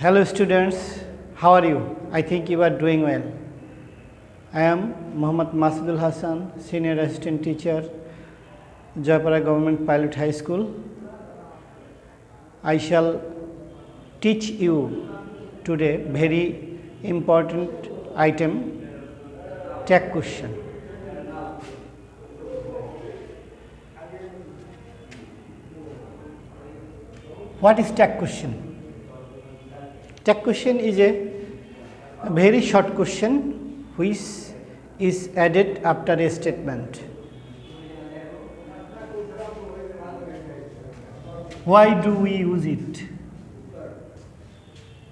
Hello students, how are you? I think you are doing well. I am Muhammad Masudul Hassan, Senior Assistant Teacher, Joypara Government Pilot High School. I shall teach you today very important item, tag question. What is tag question? Tag question is a very short question which is added after a statement. Why do we use it?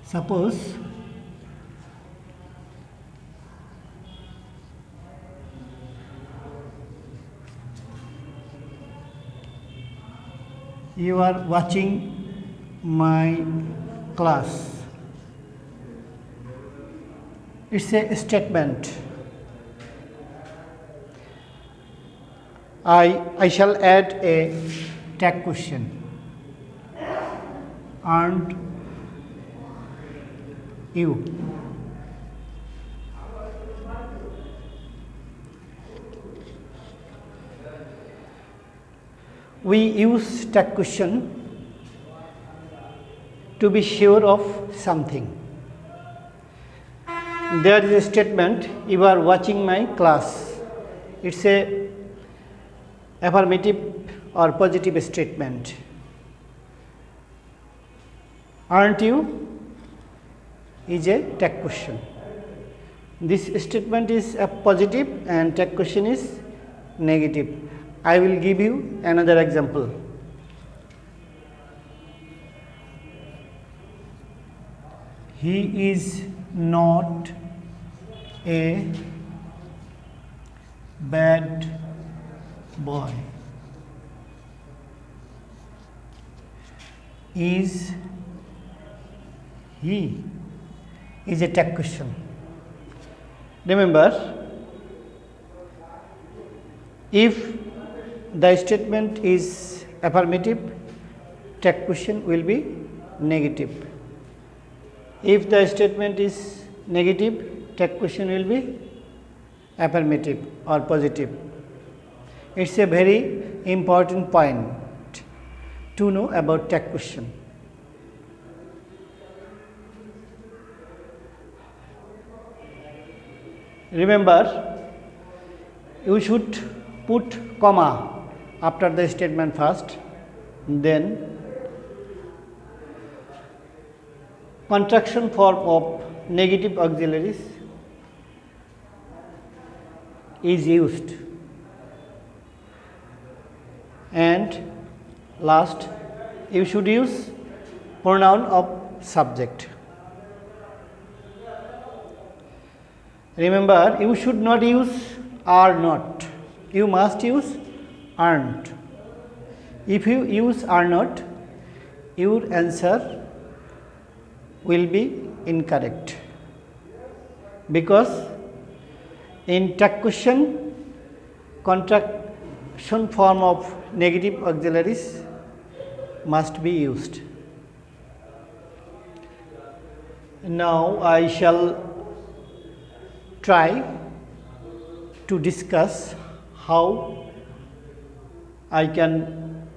Suppose you are watching my class. It's a statement. I shall add a tag question. Aren't you? We use tag question to be sure of something. There is a statement, you are watching my class. It's a affirmative or positive statement. Aren't you? Is a tag question. This statement is a positive and tag question is negative. I will give you another example. He is not a bad boy. Is he? Is a tag question. Remember, if the statement is affirmative, tag question will be negative. If the statement is negative, tag question will be affirmative or positive. It's a very important point to know about tag question. Remember, you should put comma after the statement first, then contraction form of negative auxiliaries is used, and last you should use pronoun of subject. Remember, you should not use are not, you must use aren't. If you use are not, your answer will be incorrect, because in tag question contraction form of negative auxiliaries must be used. Now I shall try to discuss how I can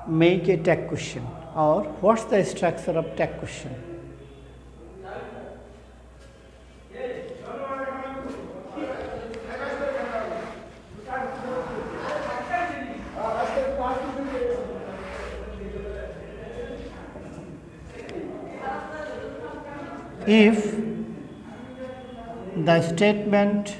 make a tag question, or what's the structure of tag question. If the statement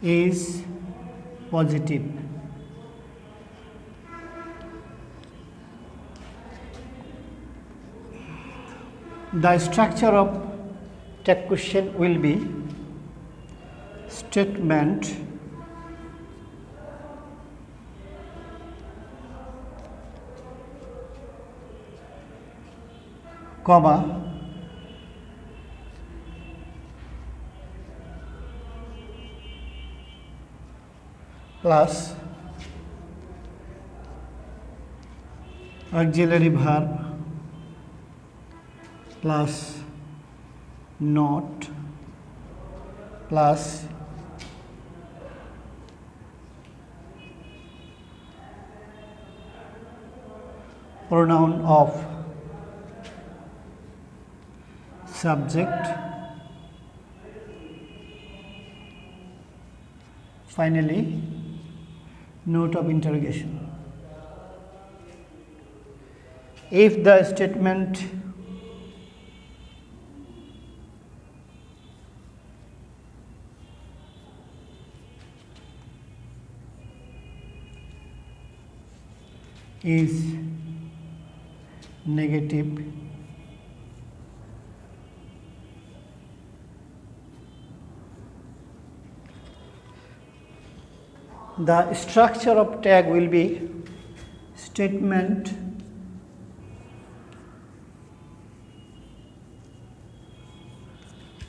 is positive, the structure of tag question will be statement comma plus auxiliary verb plus not plus pronoun of subject, finally note of interrogation. If the statement is negative, the structure of tag will be statement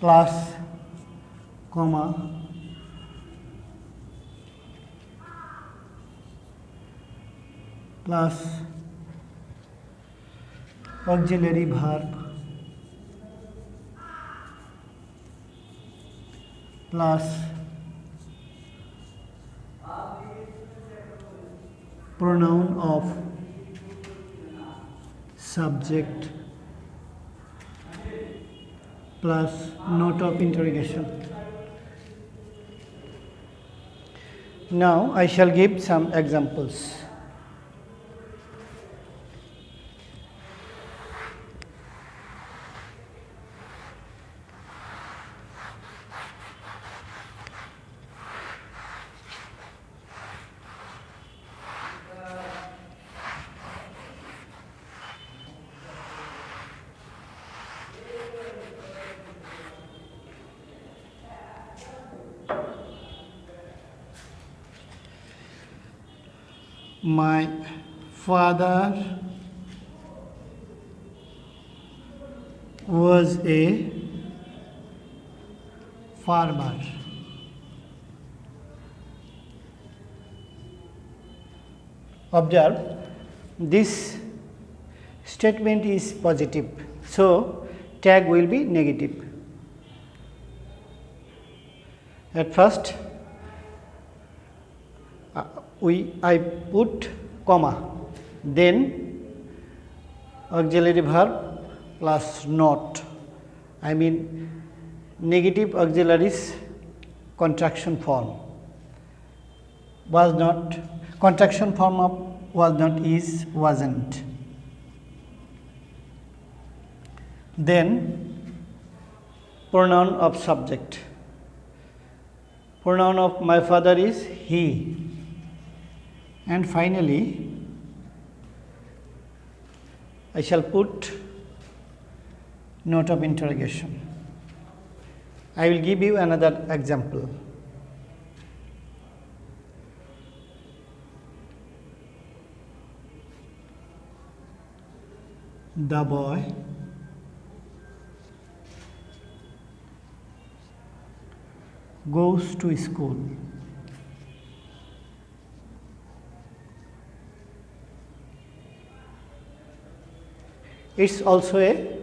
plus comma plus auxiliary verb plus pronoun of subject plus note of interrogation. Now I shall give some examples. My father was a farmer. Observe, this statement is positive, so tag will be negative. At first I put comma, then auxiliary verb plus not. I mean negative auxiliaries contraction form was not, contraction form of was not, is, wasn't. Then pronoun of subject. Pronoun of my father is he. And finally, I shall put note of interrogation. I will give you another example. The boy goes to school. It's also a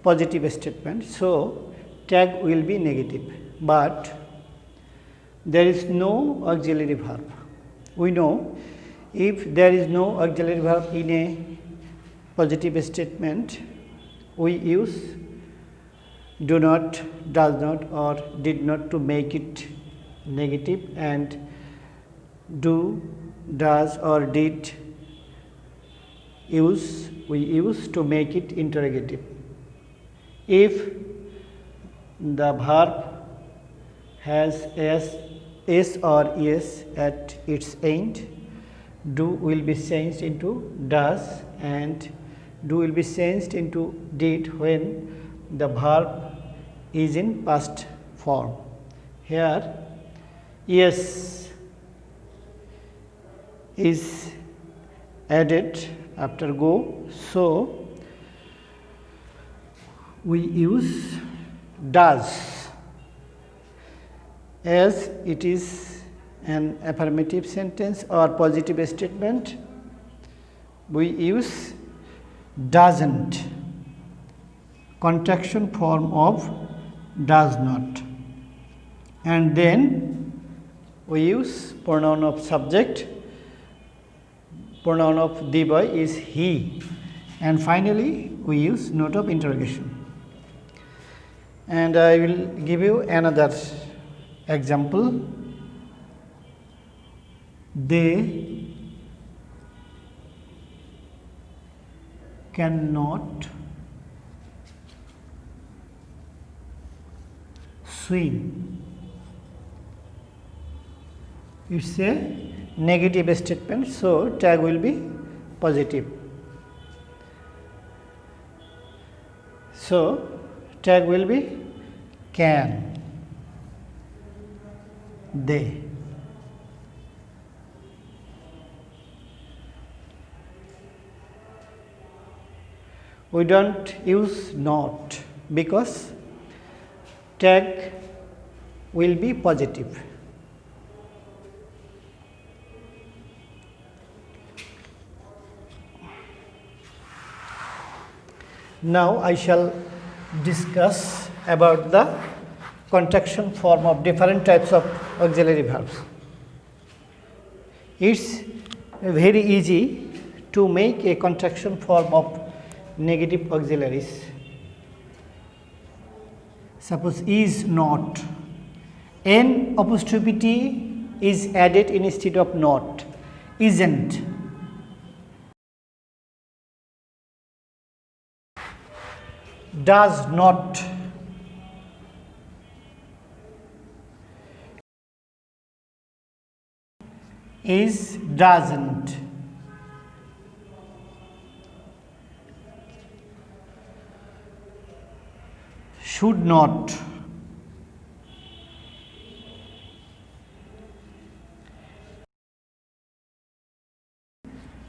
positive statement, so tag will be negative, but there is no auxiliary verb. We know if there is no auxiliary verb in a positive statement, we use do not, does not or did not to make it negative, and do, does or did we use to make it interrogative. If the verb has s or es at its end, do will be changed into does and do will be changed into did when the verb is in past form. Here yes is added after go, so we use does, as it is an affirmative sentence or positive statement, we use doesn't, contraction form of does not, and then we use pronoun of subject, pronoun of the boy is he, and finally we use note of interrogation. And I will give you another example. They cannot swim. It's a negative statement, so tag will be positive. So tag will be can they. We don't use not because tag will be positive. Now I shall discuss about the contraction form of different types of auxiliary verbs. It's very easy to make a contraction form of negative auxiliaries. Suppose is not, n apostrophe t is added instead of not, isn't. Does not, is doesn't, should not,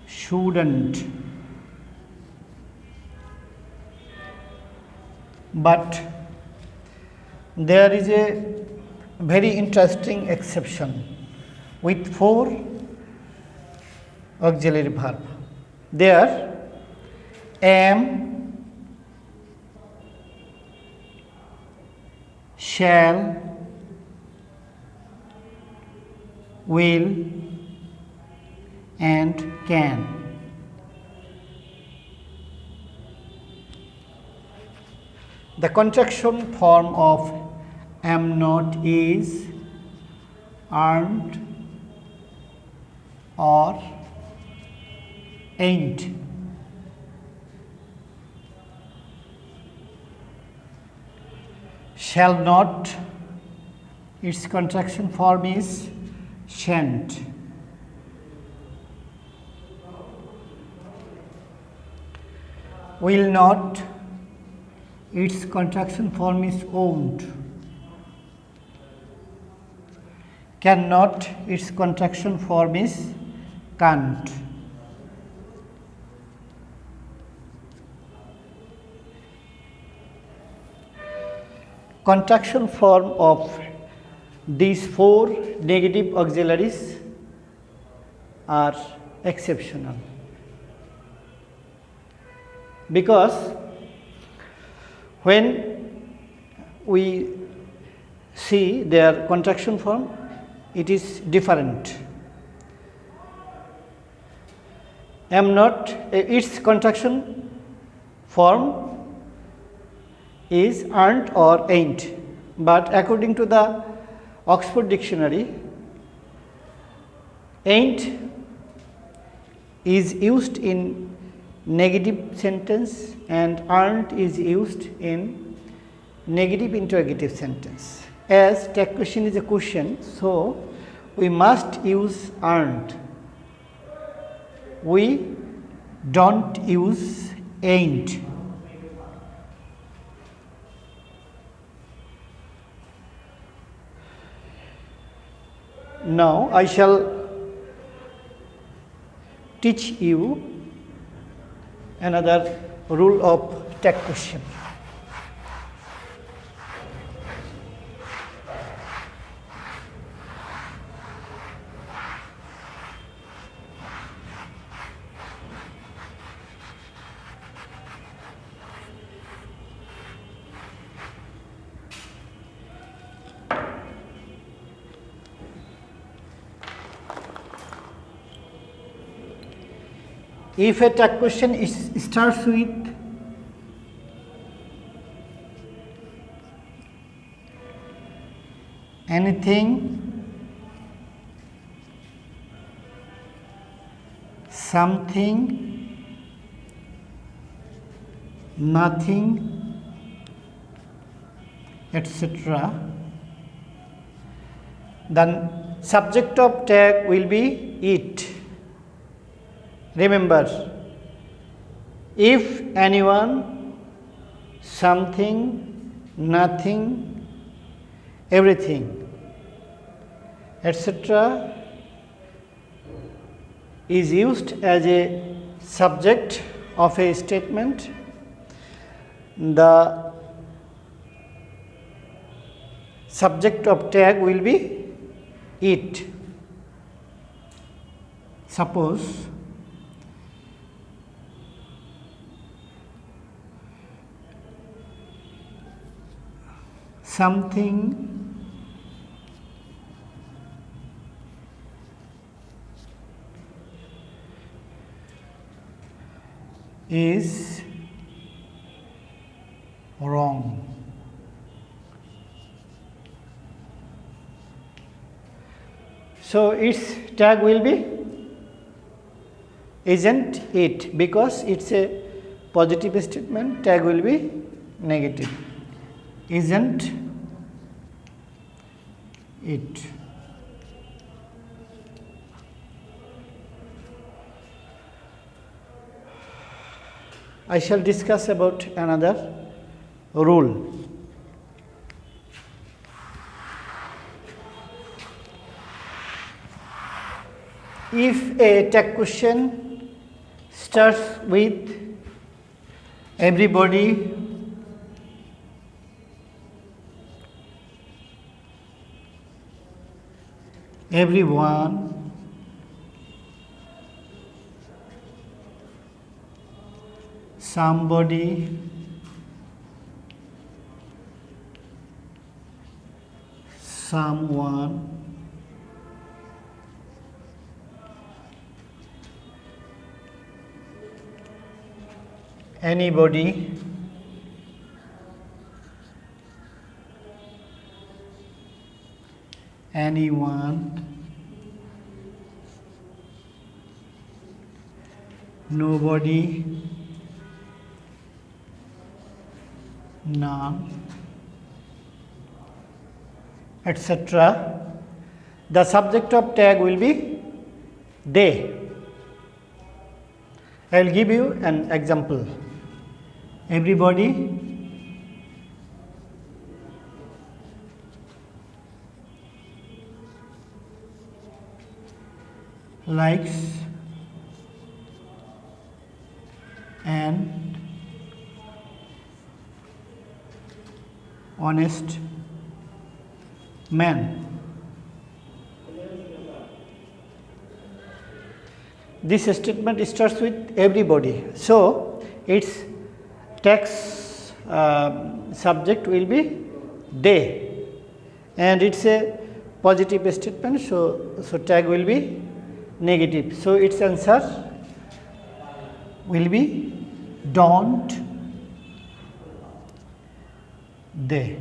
shouldn't. But there is a very interesting exception with 4 auxiliary verb. There am, shall, will and can. The contraction form of am not is aren't or ain't. Shall not, its contraction form is shan't. Will not, its contraction form is won't. Cannot, its contraction form is can't. Contraction form of these 4 negative auxiliaries are exceptional because when we see their contraction form, it is different. Am not, its contraction form is aren't or ain't, but according to the Oxford Dictionary, ain't is used in negative sentence and aren't is used in negative interrogative sentence. As tag question is a question, so we must use aren't. We don't use ain't. Now I shall teach you another rule of tag question. if a tag question starts with anything, something, nothing, etc., then subject of tag will be it. Remember, if anyone, something, nothing, everything, etc., is used as a subject of a statement, the subject of tag will be it. Suppose something is wrong. So its tag will be isn't it, because it's a positive statement, tag will be negative. Isn't it. I shall discuss about another rule. If a tag question starts with everybody, everyone, somebody, someone, anybody, anyone, nobody, none, etc. The subject of tag will be they. I will give you an example. Everybody likes an honest man. This statement starts with everybody, so its text subject will be they, and it's a positive statement, so tag will be negative. So its answer will be don't they.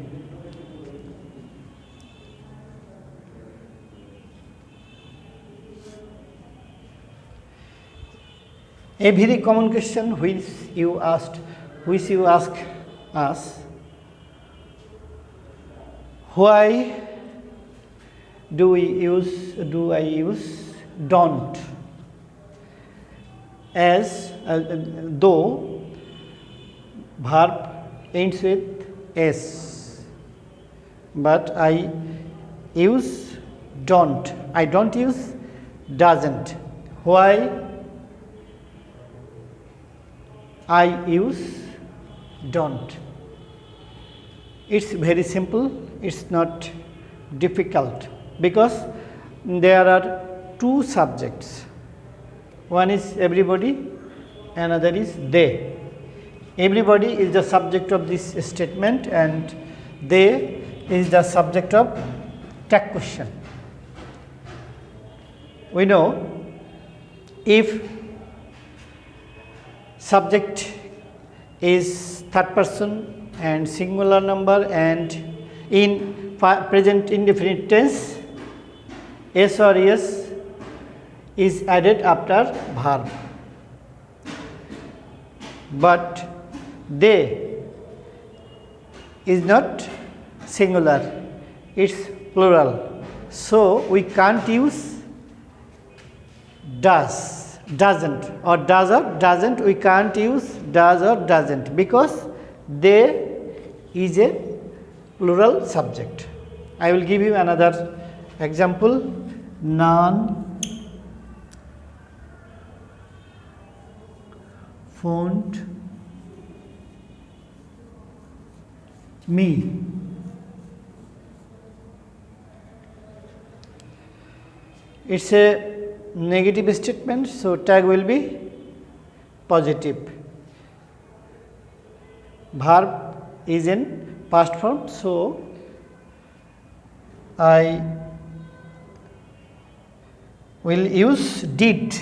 A very common question which you ask us: why do I use don't as though verb ends with s, but I use don't. I don't use doesn't. Why I use don't? It's very simple, it's not difficult, because there are two subjects. One is everybody, another is they. Everybody is the subject of this statement and they is the subject of tag question. We know if subject is third person and singular number, and in present indefinite tense s or es is added after verb, but they is not singular, it's plural, so we can't use does, doesn't, or does or doesn't. We can't use does or doesn't because they is a plural subject. I will give you another example. None phoned me. It's a negative statement, so tag will be positive. Verb is in past form, so I will use did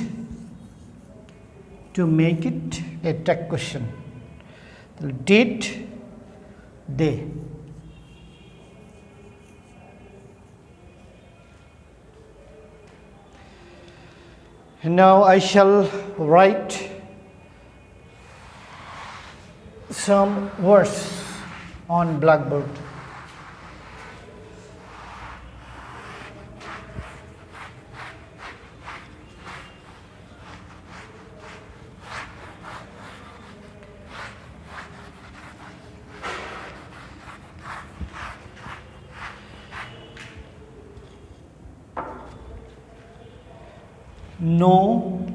to make it a tag question. Did they? And now I shall write some words on blackboard. No,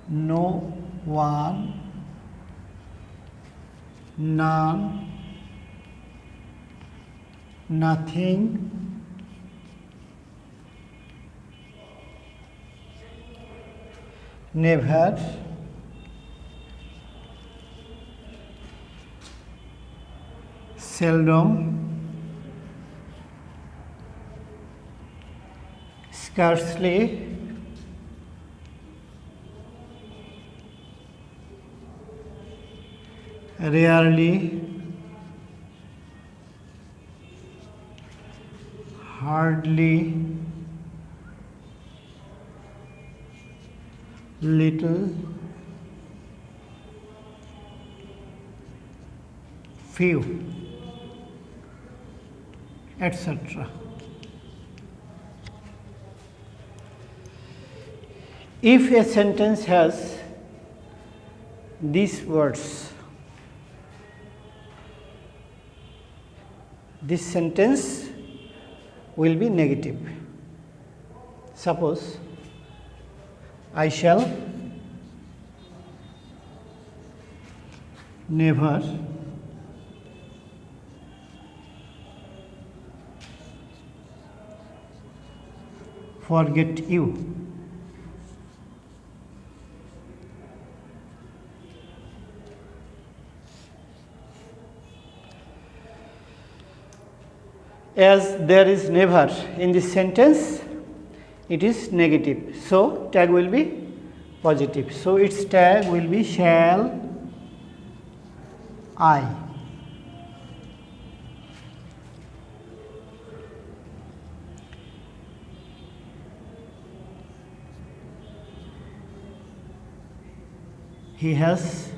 no one, none, nothing, never, seldom, scarcely, rarely, hardly, little, few, etc. If a sentence has these words, this sentence will be negative. Suppose I shall never forget you. As there is never in this sentence, it is negative, so tag will be positive. So its tag will be shall I. He has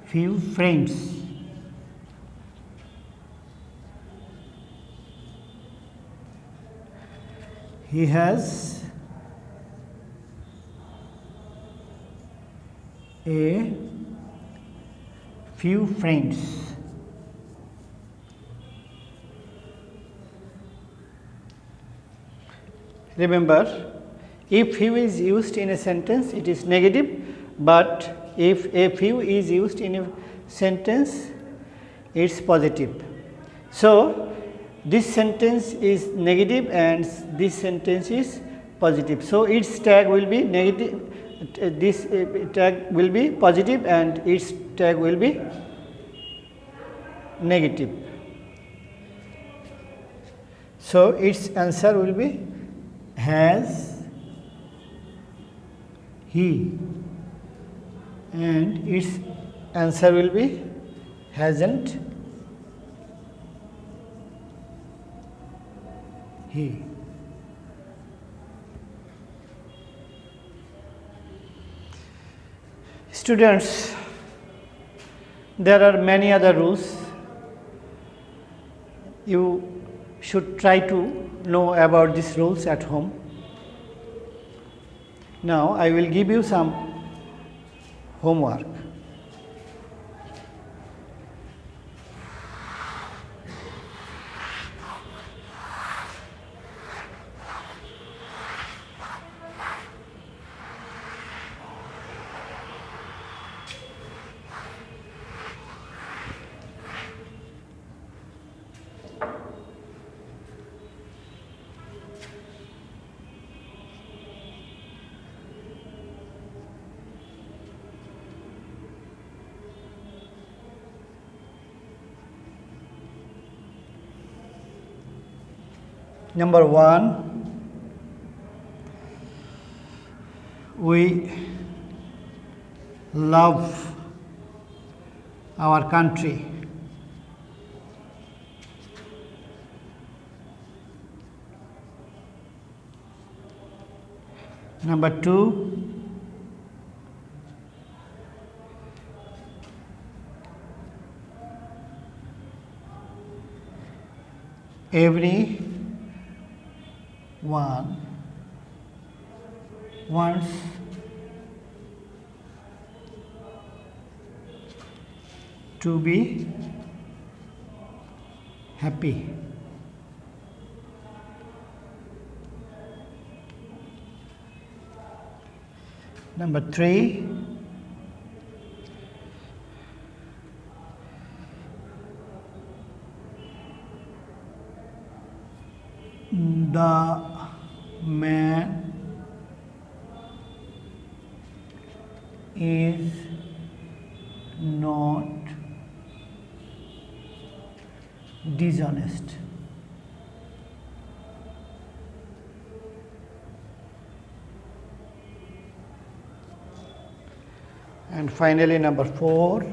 few friends. He has a few friends. Remember, if few is used in a sentence, it is negative, but if a few is used in a sentence, it's positive. So this sentence is negative and this sentence is positive. So its tag will be negative, this tag will be positive and its tag will be negative. So its answer will be has he, and its answer will be hasn't he. Students, there are many other rules. You should try to know about these rules at home. Now I will give you some homework. Number 1, we love our country. Number 2, everyone wants to be happy. Number 3, the man is not dishonest. And finally, number 4,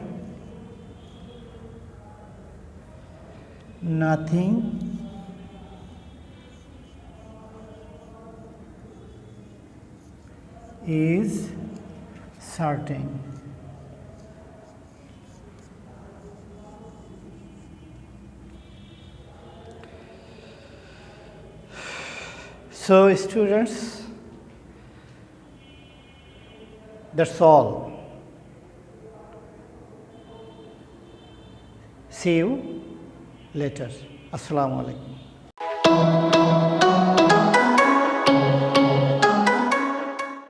nothing is certain. So students, that's all. See you later. Assalamu alaikum.